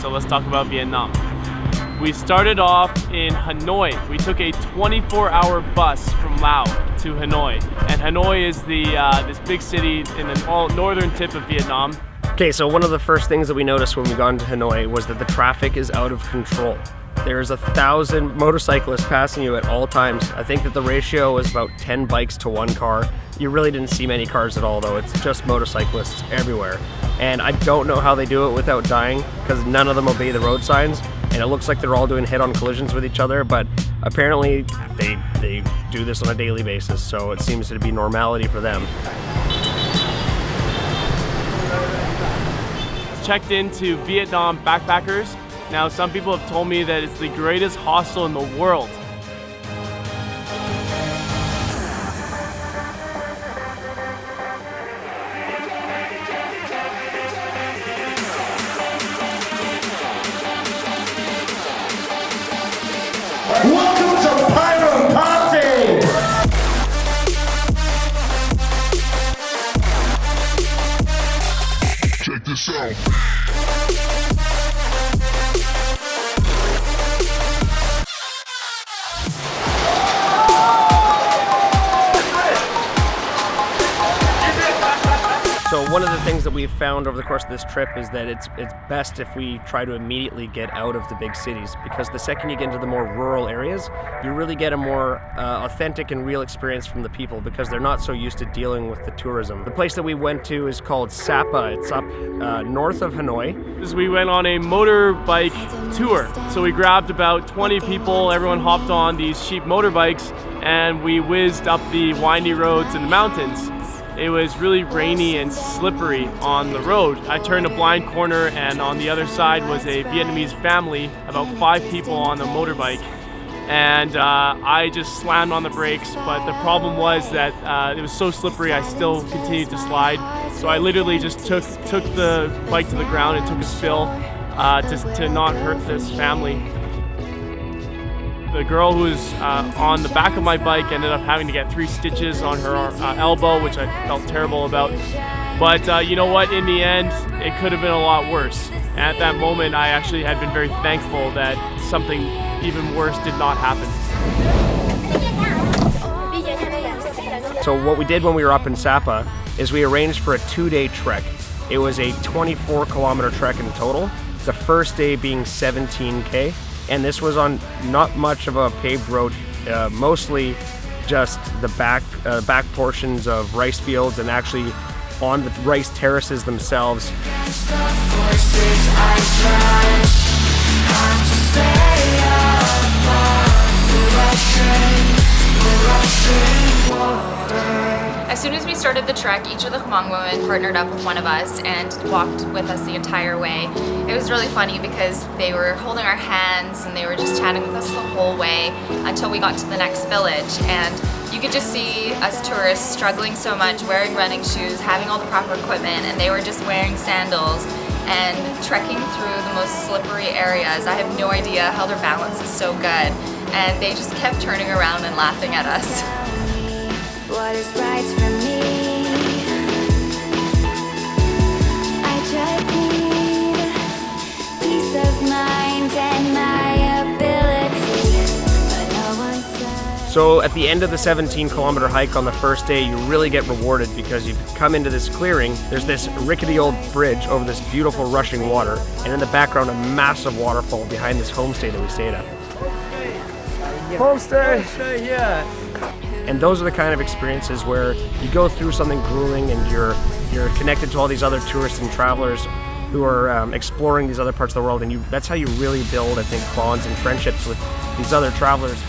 So let's talk about Vietnam. We started off in Hanoi. We took a 24-hour bus from Laos to Hanoi. And Hanoi is this big city in the northern tip of Vietnam. Okay, so one of the first things that we noticed when we got into Hanoi was that the traffic is out of control. There's 1,000 motorcyclists passing you at all times. I think that the ratio was about 10 bikes to 1 car. You really didn't see many cars at all though. It's just motorcyclists everywhere. And I don't know how they do it without dying, because none of them obey the road signs. And it looks like they're all doing head-on collisions with each other, but apparently they do this on a daily basis, so it seems to be normality for them. Checked into Vietnam Backpackers. Now, some people have told me that it's the greatest hostel in the world. Welcome to Pyro Party! Check this out. So one of the things that we've found over the course of this trip is that it's best if we try to immediately get out of the big cities, because the second you get into the more rural areas, you really get a more authentic and real experience from the people, because they're not so used to dealing with the tourism. The place that we went to is called Sapa. It's up north of Hanoi. We went on a motorbike tour. So we grabbed about 20 people, everyone hopped on these cheap motorbikes, and we whizzed up the windy roads in the mountains. It was really rainy and slippery on the road. I turned a blind corner, and on the other side was a Vietnamese family, about 5 people on the motorbike. And I just slammed on the brakes, but the problem was that it was so slippery I still continued to slide. So I literally just took the bike to the ground and took a spill to not hurt this family. The girl who was on the back of my bike ended up having to get 3 stitches on her elbow, which I felt terrible about. But you know what? In the end, it could have been a lot worse. At that moment, I actually had been very thankful that something even worse did not happen. So what we did when we were up in Sapa is we arranged for a 2-day trek. It was a 24-kilometer trek in total, the first day being 17K. And this was on not much of a paved road, mostly just the back portions of rice fields, and actually on the rice terraces themselves. As soon as we started the trek, each of the Hmong women partnered up with one of us and walked with us the entire way. It was really funny because they were holding our hands and they were just chatting with us the whole way until we got to the next village. And you could just see us tourists struggling so much, wearing running shoes, having all the proper equipment, and they were just wearing sandals and trekking through the most slippery areas. I have no idea how their balance is so good. And they just kept turning around and laughing at us. What is right for me? I just need peace of mind and my ability, but no one said. So at the end of the 17-kilometer hike on the first day, you really get rewarded because you come into this clearing. There's this rickety old bridge over this beautiful rushing water, and in the background a massive waterfall behind this homestay that we stayed at. Homestay! Yeah. And those are the kind of experiences where you go through something grueling and you're connected to all these other tourists and travelers who are exploring these other parts of the world, and that's how you really build, I think, bonds and friendships with these other travelers.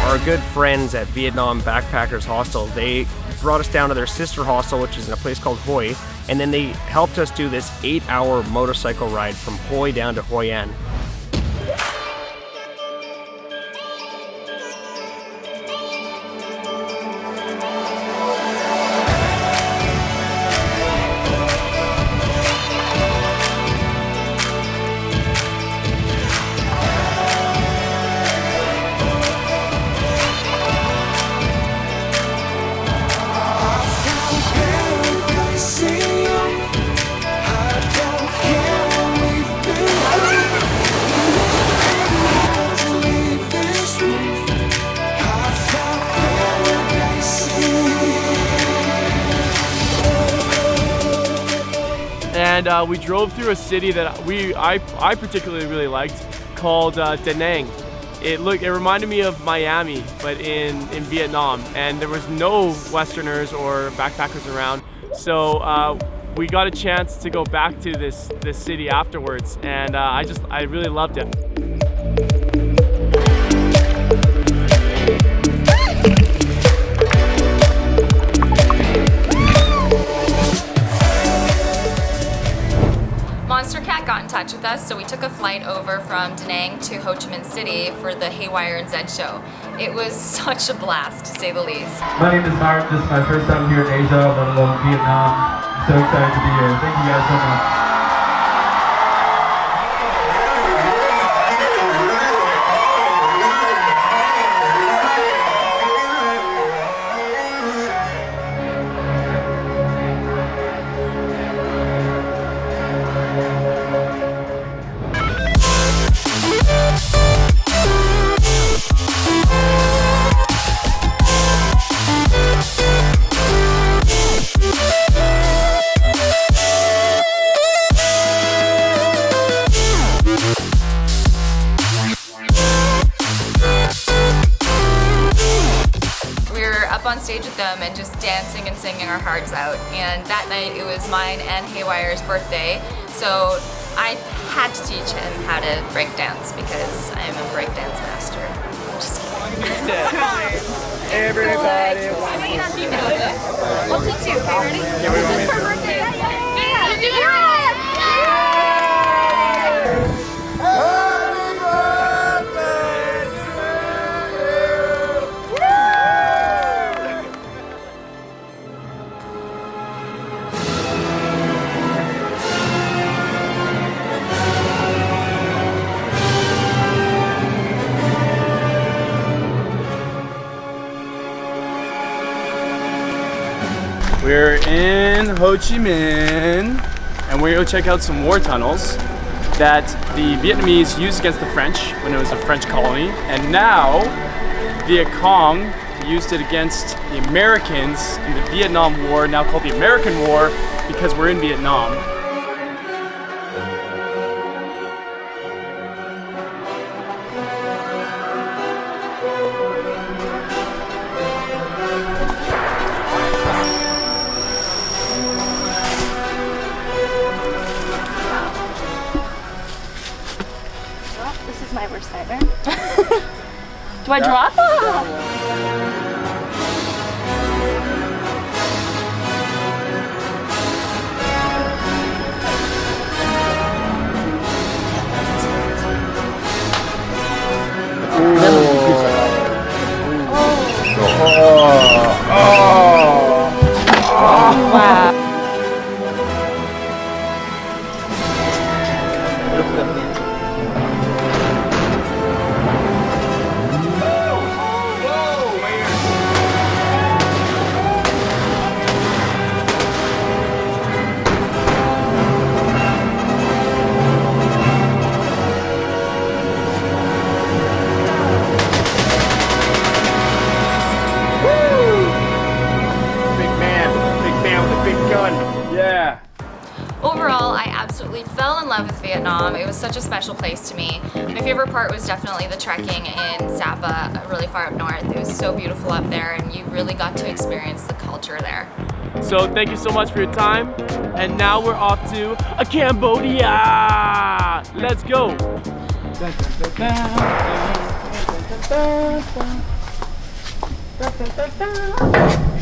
Our good friends at Vietnam Backpackers Hostel, they brought us down to their sister hostel, which is in a place called Hoi, and then they helped us do this 8-hour motorcycle ride from Hoi down to Hoi An. and we drove through a city that I particularly really liked, called Da Nang. It reminded me of Miami, but in Vietnam, and there was no Westerners or backpackers around. So we got a chance to go back to this city afterwards, and I really loved it. Monster Cat got in touch with us, so we took a flight over from Da Nang to Ho Chi Minh City for the Haywire and Zed show. It was such a blast, to say the least. My name is Mark. This is my first time here in Asia, let alone Vietnam. I'm so excited to be here. Thank you guys so much. On stage with them and just dancing and singing our hearts out, and that night it was mine and Haywire's birthday, so I had to teach him how to break dance because I'm a break dance master. I'm just kidding. Everybody We'll teach you. Okay, ready? This is her birthday. We're in Ho Chi Minh, and we're going to check out some war tunnels that the Vietnamese used against the French when it was a French colony, and now Viet Cong used it against the Americans in the Vietnam War, now called the American War, because we're in Vietnam. This is my worst nightmare. Do I drop? Wow. Yeah. Overall, I absolutely fell in love with Vietnam. It was such a special place to me. My favorite part was definitely the trekking in Sapa, really far up north. It was so beautiful up there, and you really got to experience the culture there. So thank you so much for your time, and now we're off to Cambodia. Let's go.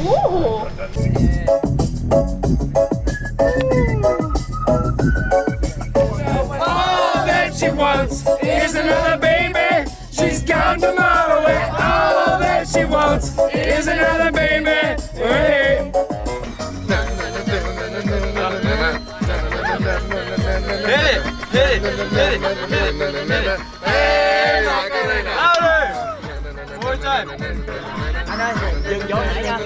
Ooh. All that she wants is another baby. She's gone tomorrow, and all that she wants is another baby. Hey. Hit it. Hey, louder. One more time. Dừng vô nãy nha.